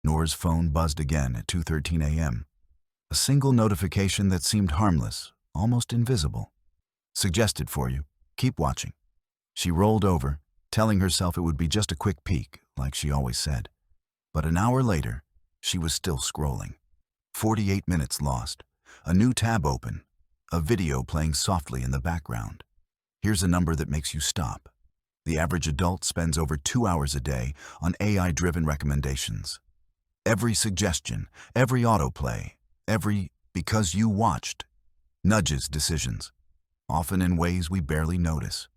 Noor's phone buzzed again at 2:13 a.m. A single notification that seemed harmless, almost invisible. Suggested for you. Keep watching. She rolled over, telling herself it would be just a quick peek, like she always said. But an hour later, she was still scrolling. 48 minutes lost. A new tab open. A video playing softly in the background. Here's a number that makes you stop. The average adult spends over 2 hours a day on AI-driven recommendations. Every suggestion, every autoplay, every "because you watched" nudges decisions, often in ways we barely notice.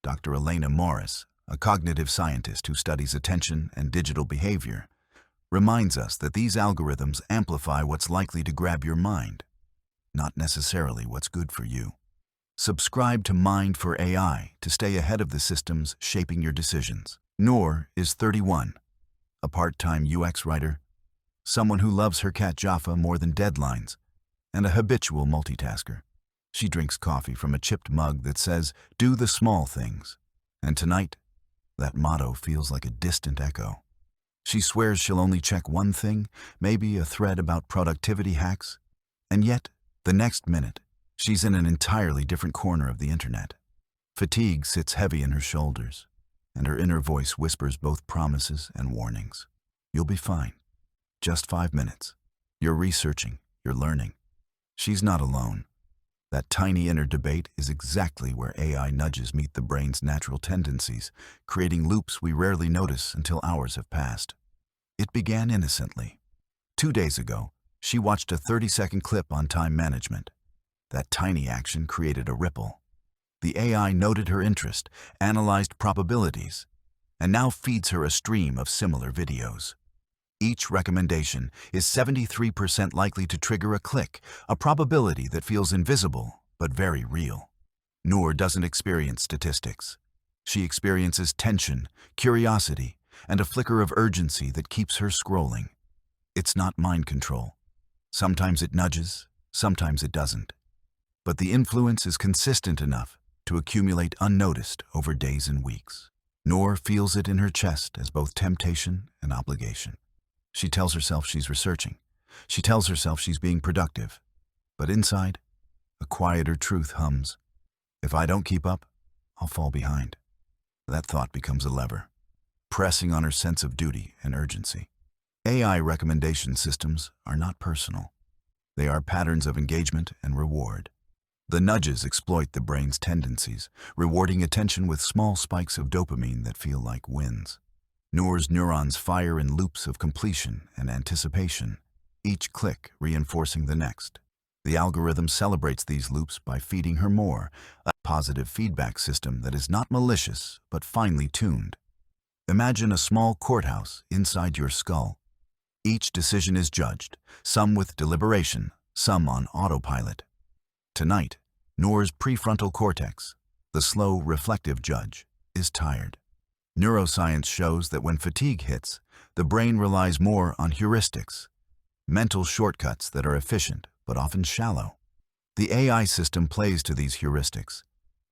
Dr. Elena Morris, a cognitive scientist who studies attention and digital behavior, reminds us that these algorithms amplify what's likely to grab your mind, not necessarily what's good for you. Subscribe to Mind for AI to stay ahead of the systems shaping your decisions. Noor is 31, a part-time UX writer, someone who loves her cat Jaffa more than deadlines, and a habitual multitasker. She drinks coffee from a chipped mug that says, "Do the small things." And tonight, that motto feels like a distant echo. She swears she'll only check one thing, maybe a thread about productivity hacks, and yet, the next minute, she's in an entirely different corner of the internet. Fatigue sits heavy in her shoulders, and her inner voice whispers both promises and warnings. You'll be fine. Just 5 minutes. You're researching, you're learning. She's not alone. That tiny inner debate is exactly where AI nudges meet the brain's natural tendencies, creating loops we rarely notice until hours have passed. It began innocently. 2 days ago, she watched a 30-second clip on time management. That tiny action created a ripple. The AI noted her interest, analyzed probabilities, and now feeds her a stream of similar videos. Each recommendation is 73% likely to trigger a click, a probability that feels invisible but very real. Noor doesn't experience statistics. She experiences tension, curiosity, and a flicker of urgency that keeps her scrolling. It's not mind control. Sometimes it nudges, sometimes it doesn't. But the influence is consistent enough to accumulate unnoticed over days and weeks. Noor feels it in her chest as both temptation and obligation. She tells herself she's researching. She tells herself she's being productive. But inside, a quieter truth hums. If I don't keep up, I'll fall behind. That thought becomes a lever, pressing on her sense of duty and urgency. AI recommendation systems are not personal. They are patterns of engagement and reward. The nudges exploit the brain's tendencies, rewarding attention with small spikes of dopamine that feel like wins. Noor's neurons fire in loops of completion and anticipation, each click reinforcing the next. The algorithm celebrates these loops by feeding her more, a positive feedback system that is not malicious but finely tuned. Imagine a small courthouse inside your skull. Each decision is judged, some with deliberation, some on autopilot. Tonight, Noor's prefrontal cortex, the slow, reflective judge, is tired. Neuroscience shows that when fatigue hits, the brain relies more on heuristics, mental shortcuts that are efficient but often shallow. The AI system plays to these heuristics,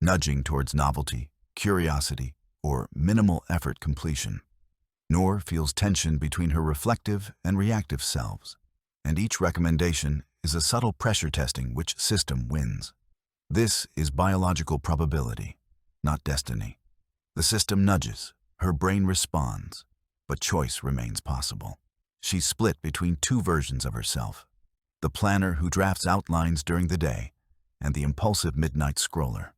nudging towards novelty, curiosity, or minimal effort completion. Noor feels tension between her reflective and reactive selves, and each recommendation is a subtle pressure testing which system wins. This is biological probability, not destiny. The system nudges, her brain responds, but choice remains possible. She's split between two versions of herself, the planner who drafts outlines during the day and the impulsive midnight scroller.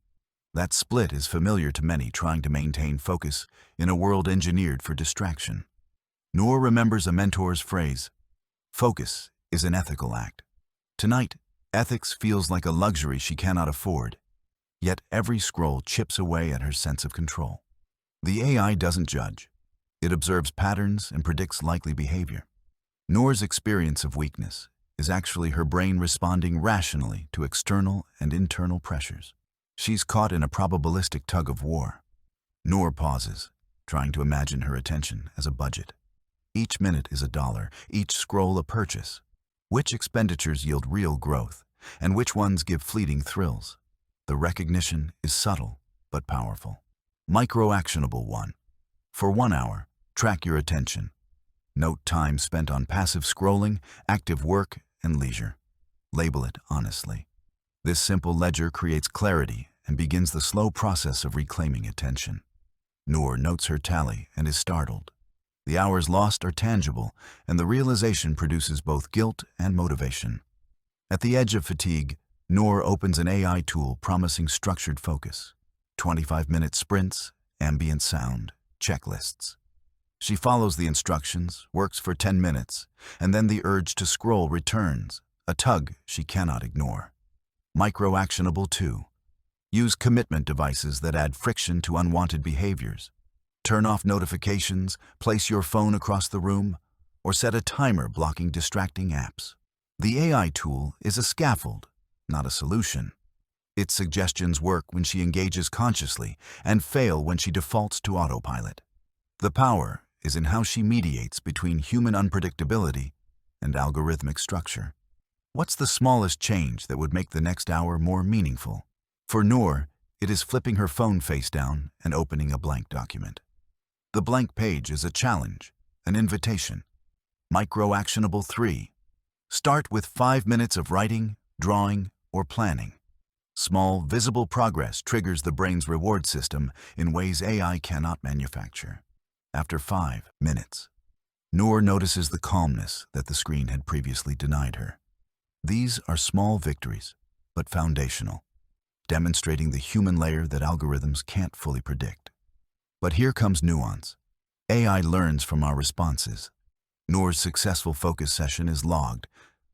That split is familiar to many trying to maintain focus in a world engineered for distraction. Noor remembers a mentor's phrase, "Focus is an ethical act." Tonight, ethics feels like a luxury she cannot afford, yet every scroll chips away at her sense of control. The AI doesn't judge. It observes patterns and predicts likely behavior. Noor's experience of weakness is actually her brain responding rationally to external and internal pressures. She's caught in a probabilistic tug-of-war. Noor pauses, trying to imagine her attention as a budget. Each minute is $1, each scroll a purchase. Which expenditures yield real growth, and which ones give fleeting thrills? The recognition is subtle but powerful. Micro-actionable 1. For 1 hour, track your attention. Note time spent on passive scrolling, active work, and leisure. Label it honestly. This simple ledger creates clarity and begins the slow process of reclaiming attention. Noor notes her tally and is startled. The hours lost are tangible, and the realization produces both guilt and motivation. At the edge of fatigue, Noor opens an AI tool promising structured focus. 25-minute sprints, ambient sound, checklists. She follows the instructions, works for 10 minutes, and then the urge to scroll returns, a tug she cannot ignore. Micro-actionable 2. Use commitment devices that add friction to unwanted behaviors. Turn off notifications, place your phone across the room, or set a timer blocking distracting apps. The AI tool is a scaffold, not a solution. Its suggestions work when she engages consciously and fail when she defaults to autopilot. The power is in how she mediates between human unpredictability and algorithmic structure. What's the smallest change that would make the next hour more meaningful? For Noor, it is flipping her phone face down and opening a blank document. The blank page is a challenge, an invitation. Micro-actionable 3. Start with 5 minutes of writing, drawing, or planning. Small, visible progress triggers the brain's reward system in ways AI cannot manufacture. After 5 minutes, Noor notices the calmness that the screen had previously denied her. These are small victories, but foundational, demonstrating the human layer that algorithms can't fully predict. But here comes nuance. AI learns from our responses. Noor's successful focus session is logged.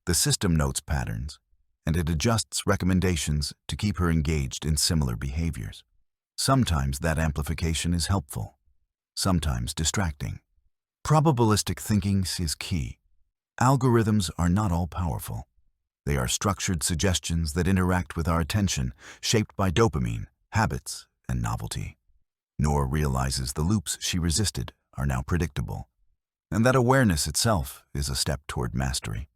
The system notes patterns, and it adjusts recommendations to keep her engaged in similar behaviors. Sometimes that amplification is helpful, sometimes distracting. Probabilistic thinking is key. Algorithms are not all-powerful. They are structured suggestions that interact with our attention, shaped by dopamine, habits, and novelty. Noor realizes the loops she resisted are now predictable, and that awareness itself is a step toward mastery.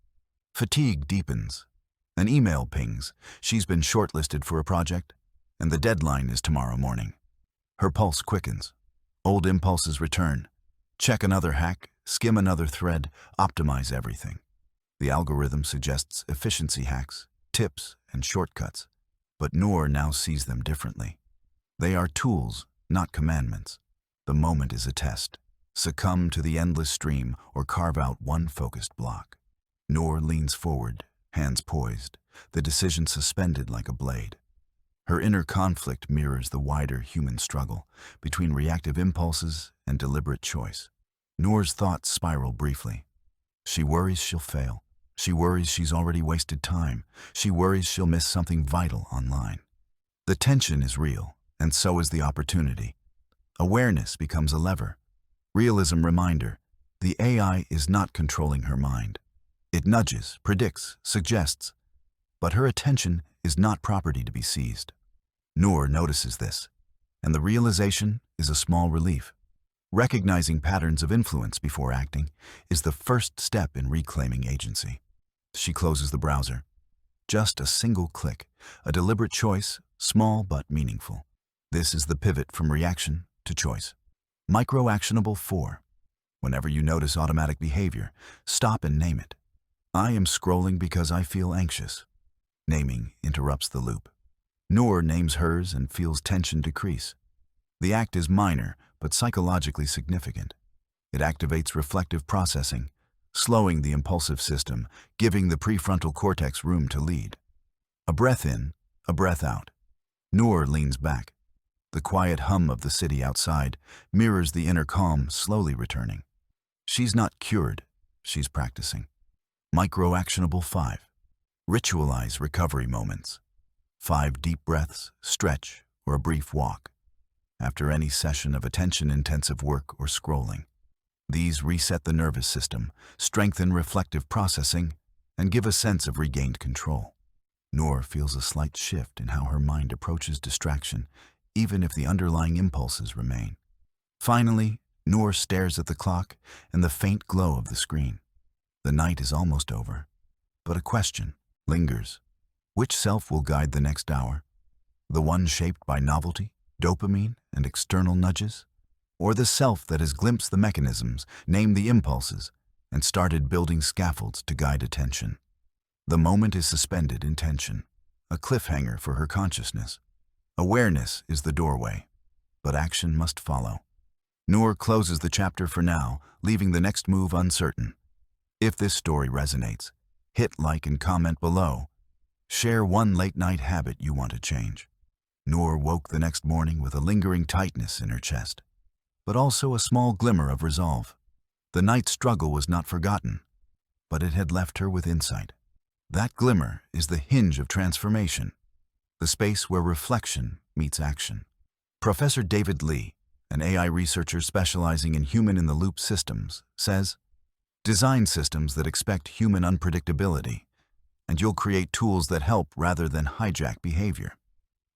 Fatigue deepens. An email pings. She's been shortlisted for a project, and the deadline is tomorrow morning. Her pulse quickens. Old impulses return. Check another hack, skim another thread, optimize everything. The algorithm suggests efficiency hacks, tips, and shortcuts, but Noor now sees them differently. They are tools, not commandments. The moment is a test. Succumb to the endless stream or carve out one focused block. Noor leans forward, hands poised, the decision suspended like a blade. Her inner conflict mirrors the wider human struggle between reactive impulses and deliberate choice. Noor's thoughts spiral briefly. She worries she'll fail. She worries she's already wasted time. She worries she'll miss something vital online. The tension is real, and so is the opportunity. Awareness becomes a lever. Realism reminder: the AI is not controlling her mind. It nudges, predicts, suggests, but her attention is not property to be seized. Noor notices this, and the realization is a small relief. Recognizing patterns of influence before acting is the first step in reclaiming agency. She closes the browser. Just a single click, a deliberate choice, small but meaningful. This is the pivot from reaction to choice. Micro-actionable 4. Whenever you notice automatic behavior, stop and name it. I am scrolling because I feel anxious. Naming interrupts the loop. Noor names hers and feels tension decrease. The act is minor, but psychologically significant. It activates reflective processing, slowing the impulsive system, giving the prefrontal cortex room to lead. A breath in, a breath out. Noor leans back. The quiet hum of the city outside mirrors the inner calm slowly returning. She's not cured, she's practicing. Micro-actionable 5. Ritualize recovery moments. 5 deep breaths, stretch, or a brief walk after any session of attention-intensive work or scrolling. These reset the nervous system, strengthen reflective processing, and give a sense of regained control. Noor feels a slight shift in how her mind approaches distraction, even if the underlying impulses remain. Finally, Noor stares at the clock and the faint glow of the screen. The night is almost over, but a question lingers. Which self will guide the next hour? The one shaped by novelty, dopamine, and external nudges? or the self that has glimpsed the mechanisms, named the impulses, and started building scaffolds to guide attention. The moment is suspended in tension, a cliffhanger for her consciousness. Awareness is the doorway, but action must follow. Noor closes the chapter for now, leaving the next move uncertain. If this story resonates, hit like and comment below. Share one late-night habit you want to change. Noor woke the next morning with a lingering tightness in her chest, but also a small glimmer of resolve. The night's struggle was not forgotten, but it had left her with insight. That glimmer is the hinge of transformation, the space where reflection meets action. Professor David Lee, an AI researcher specializing in human-in-the-loop systems, says, "Design systems that expect human unpredictability, and you'll create tools that help rather than hijack behavior."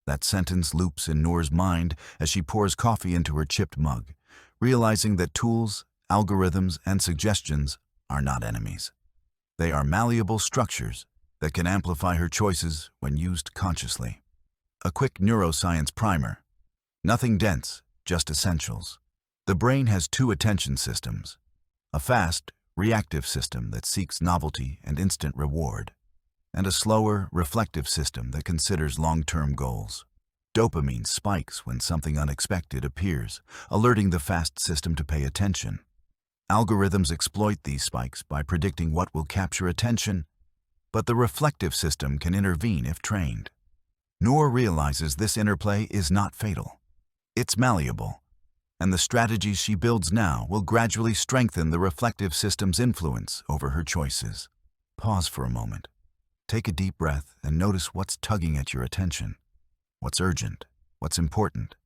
That sentence loops in Noor's mind as she pours coffee into her chipped mug, realizing that tools, algorithms, and suggestions are not enemies. They are malleable structures that can amplify her choices when used consciously. A quick neuroscience primer. Nothing dense, just essentials. The brain has two attention systems: a fast, reactive system that seeks novelty and instant reward, and a slower, reflective system that considers long-term goals. Dopamine spikes when something unexpected appears, alerting the fast system to pay attention. Algorithms exploit these spikes by predicting what will capture attention, but the reflective system can intervene if trained. Noor realizes this interplay is not fatal. It's malleable, and the strategies she builds now will gradually strengthen the reflective system's influence over her choices. Pause for a moment. Take a deep breath and notice what's tugging at your attention. What's urgent? What's important?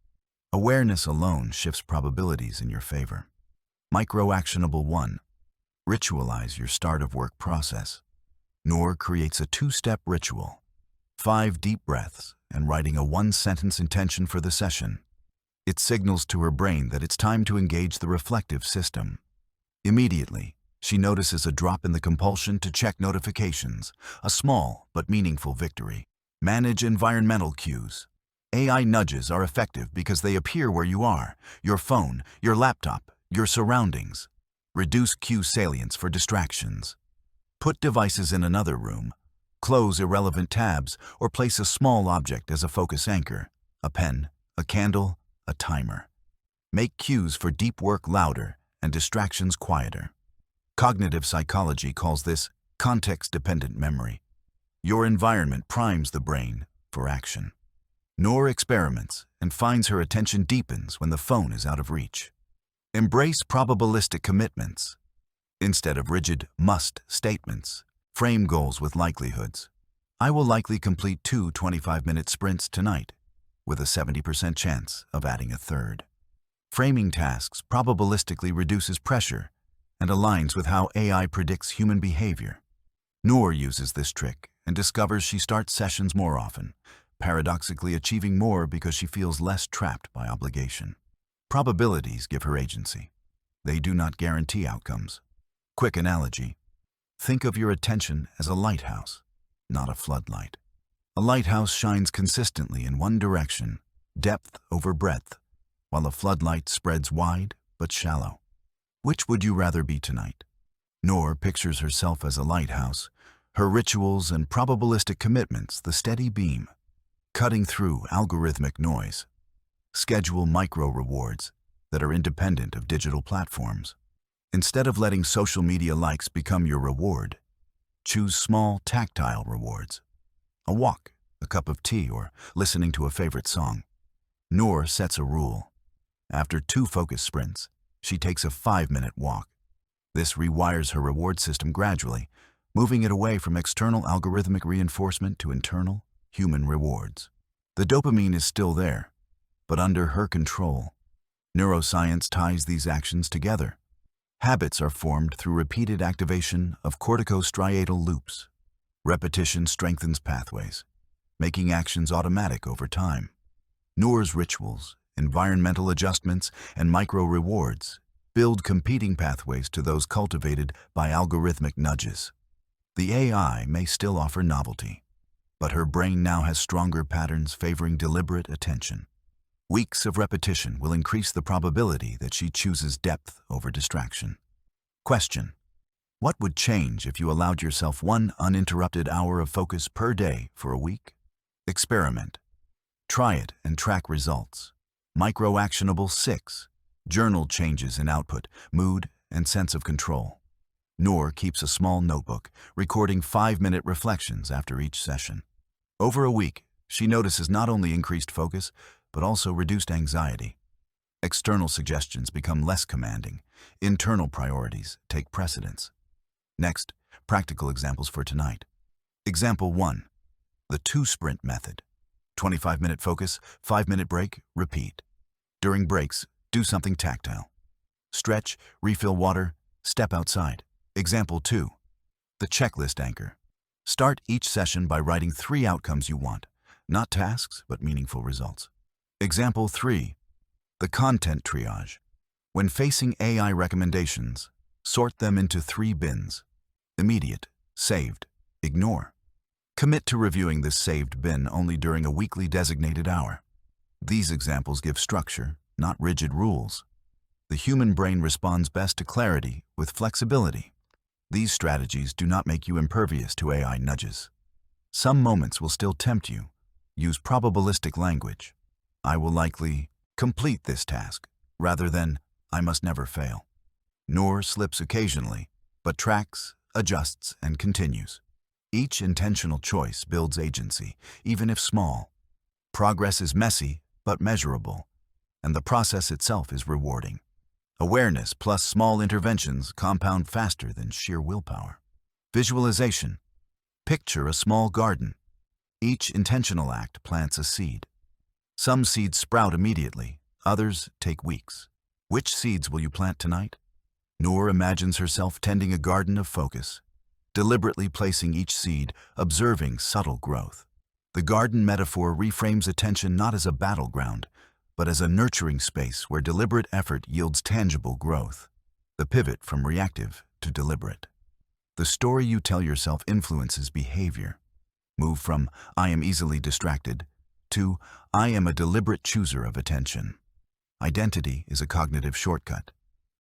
Awareness alone shifts probabilities in your favor. Micro-actionable 1. Ritualize your start-of-work process. Noor creates a 2-step ritual: 5 deep breaths and writing a 1-sentence intention for the session. It signals to her brain that it's time to engage the reflective system. Immediately, she notices a drop in the compulsion to check notifications, a small but meaningful victory. Manage environmental cues. AI nudges are effective because they appear where you are: your phone, your laptop, your surroundings. Reduce cue salience for distractions. Put devices in another room. Close irrelevant tabs or place a small object as a focus anchor: a pen, a candle, a timer. Make cues for deep work louder and distractions quieter. Cognitive psychology calls this context-dependent memory. Your environment primes the brain for action. Noor experiments and finds her attention deepens when the phone is out of reach. Embrace probabilistic commitments. Instead of rigid must statements, frame goals with likelihoods. I will likely complete 2 25-minute sprints tonight, with a 70% chance of adding a third. Framing tasks probabilistically reduces pressure and aligns with how AI predicts human behavior. Noor uses this trick and discovers she starts sessions more often, paradoxically achieving more because she feels less trapped by obligation. Probabilities give her agency. They do not guarantee outcomes. Quick analogy. Think of your attention as a lighthouse, not a floodlight. A lighthouse shines consistently in one direction, depth over breadth, while a floodlight spreads wide but shallow. Which would you rather be tonight? Noor pictures herself as a lighthouse, her rituals and probabilistic commitments the steady beam, cutting through algorithmic noise. Schedule micro-rewards that are independent of digital platforms. Instead of letting social media likes become your reward, choose small, tactile rewards: a walk, a cup of tea, or listening to a favorite song. Noor sets a rule. After 2 focus sprints, she takes a 5-minute walk. This rewires her reward system gradually, moving it away from external algorithmic reinforcement to internal, human rewards. The dopamine is still there, but under her control. Neuroscience ties these actions together. Habits are formed through repeated activation of corticostriatal loops. Repetition strengthens pathways, making actions automatic over time. Noor's rituals, environmental adjustments, and micro-rewards build competing pathways to those cultivated by algorithmic nudges. The AI may still offer novelty, but her brain now has stronger patterns favoring deliberate attention. Weeks of repetition will increase the probability that she chooses depth over distraction. Question: what would change if you allowed yourself 1 uninterrupted hour of focus per day for a week? Experiment. Try it and track results. Micro-actionable 6. Journal changes in output, mood, and sense of control. Noor keeps a small notebook, recording 5-minute reflections after each session. Over a week, she notices not only increased focus, but also reduced anxiety. External suggestions become less commanding. Internal priorities take precedence. Next, practical examples for tonight. Example 1. The 2-sprint method. 25-minute focus, 5-minute break, repeat. During breaks, do something tactile. Stretch, refill water, step outside. Example 2. The checklist anchor. Start each session by writing 3 outcomes you want, not tasks, but meaningful results. Example 3. The content triage. When facing AI recommendations, sort them into 3 bins: immediate, saved, ignore. Commit to reviewing this saved bin only during a weekly designated hour. These examples give structure, not rigid rules. The human brain responds best to clarity with flexibility. These strategies do not make you impervious to AI nudges. Some moments will still tempt you. Use probabilistic language. I will likely complete this task, rather than I must never fail. Noor slips occasionally, but tracks, adjusts, and continues. Each intentional choice builds agency, even if small. Progress is messy, but measurable, and the process itself is rewarding. Awareness plus small interventions compound faster than sheer willpower. Visualization. Picture a small garden. Each intentional act plants a seed. Some seeds sprout immediately, others take weeks. Which seeds will you plant tonight? Noor imagines herself tending a garden of focus, deliberately placing each seed, observing subtle growth. The garden metaphor reframes attention not as a battleground, but as a nurturing space where deliberate effort yields tangible growth. The pivot from reactive to deliberate. The story you tell yourself influences behavior. Move from "I am easily distracted" to "I am a deliberate chooser of attention." Identity is a cognitive shortcut.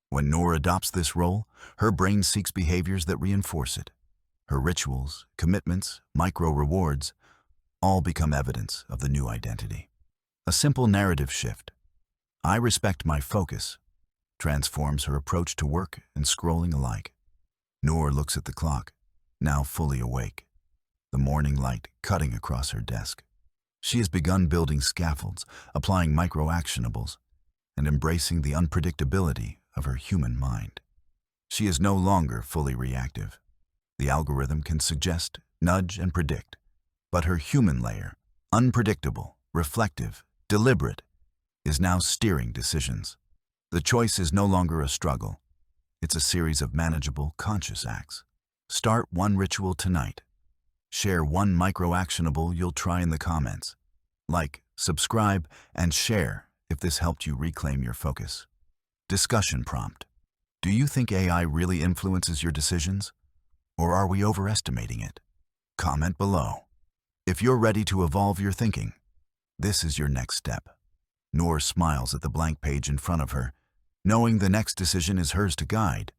When Noor adopts this role, her brain seeks behaviors that reinforce it. Her rituals, commitments, micro-rewards, all become evidence of the new identity. A simple narrative shift, "I respect my focus," transforms her approach to work and scrolling alike. Noor looks at the clock, now fully awake, the morning light cutting across her desk. She has begun building scaffolds, applying micro-actionables, and embracing the unpredictability of her human mind. She is no longer fully reactive. The algorithm can suggest, nudge, and predict, but her human layer, unpredictable, reflective, deliberate, is now steering decisions. The choice is no longer a struggle. It's a series of manageable, conscious acts. Start one ritual tonight. Share one micro-actionable you'll try in the comments. Like, subscribe, and share if this helped you reclaim your focus. Discussion prompt. Do you think AI really influences your decisions? Or are we overestimating it? Comment below. If you're ready to evolve your thinking, this is your next step. Noor smiles at the blank page in front of her, knowing the next decision is hers to guide.